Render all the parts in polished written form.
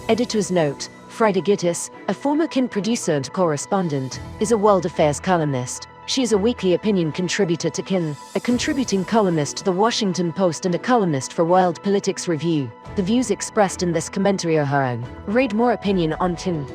Editor's note: Frida Gittes, a former KIN producer and correspondent, is a world affairs columnist. She is a weekly opinion contributor to KIN, a contributing columnist to The Washington Post and a columnist for World Politics Review. The views expressed in this commentary are her own. Read more opinion on KIN.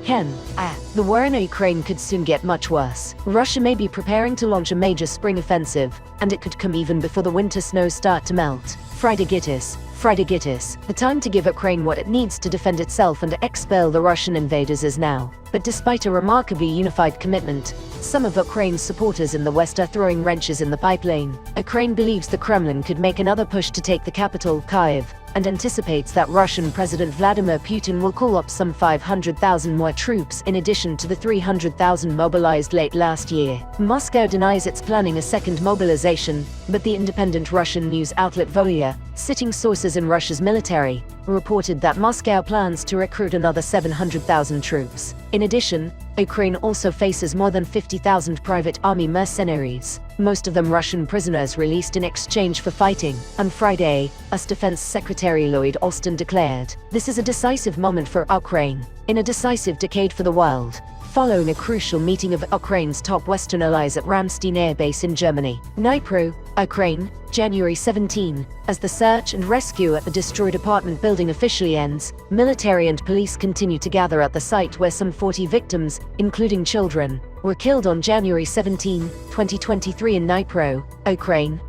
The war in Ukraine could soon get much worse. Russia may be preparing to launch a major spring offensive, and it could come even before the winter snows start to melt. Frida Gittes, the time to give Ukraine what it needs to defend itself and expel the Russian invaders is now. But despite a remarkably unified commitment, some of Ukraine's supporters in the West are throwing wrenches in the pipeline. Ukraine believes the Kremlin could make another push to take the capital, Kyiv, and anticipates that Russian President Vladimir Putin will call up some 500,000 more troops in addition to the 300,000 mobilized late last year. Moscow denies it's planning a second mobilization, but the independent Russian news outlet Volia, citing sources in Russia's military, reported that Moscow plans to recruit another 700,000 troops. In addition, Ukraine also faces more than 50,000 private army mercenaries, most of them Russian prisoners released in exchange for fighting. On Friday, US Defense Secretary Lloyd Austin declared, "This is a decisive moment for Ukraine, in a decisive decade for the world," following a crucial meeting of Ukraine's top Western allies at Ramstein Air Base in Germany. Dnipro, Ukraine, January 17. As the search and rescue at the destroyed apartment building officially ends, military and police continue to gather at the site where some 40 victims, including children, were killed on January 17, 2023 in Dnipro, Ukraine.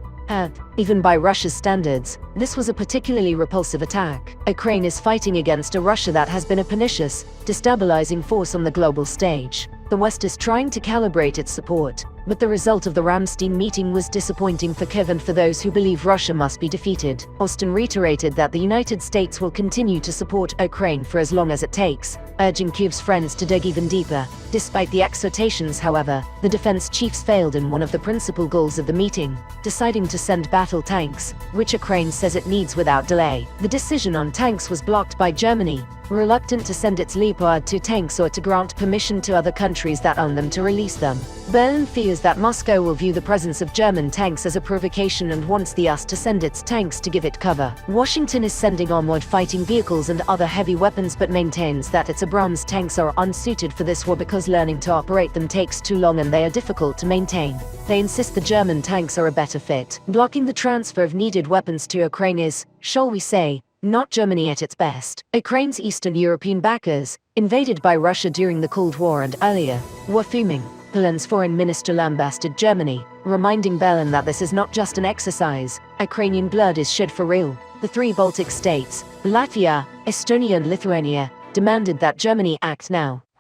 Even by Russia's standards, this was a particularly repulsive attack. Ukraine is fighting against a Russia that has been a pernicious, destabilizing force on the global stage. The West is trying to calibrate its support, but the result of the Ramstein meeting was disappointing for Kyiv and for those who believe Russia must be defeated. Austin reiterated that the United States will continue to support Ukraine for as long as it takes, urging Kyiv's friends to dig even deeper. Despite the exhortations, however, the defense chiefs failed in one of the principal goals of the meeting, deciding to send battle tanks, which Ukraine says it needs without delay. The decision on tanks was blocked by Germany, reluctant to send its Leopard 2 tanks or to grant permission to other countries that own them to release them. Berlin fears that Moscow will view the presence of German tanks as a provocation and wants the US to send its tanks to give it cover. Washington is sending armored fighting vehicles and other heavy weapons but maintains that its Abrams tanks are unsuited for this war because learning to operate them takes too long and they are difficult to maintain. They insist the German tanks are a better fit. Blocking the transfer of needed weapons to Ukraine is, shall we say, not Germany at its best. Ukraine's Eastern European backers, invaded by Russia during the Cold War and earlier, were fuming. Poland's foreign minister lambasted Germany, reminding Berlin that this is not just an exercise. Ukrainian blood is shed for real. The three Baltic states, Latvia, Estonia and Lithuania, demanded that Germany act now.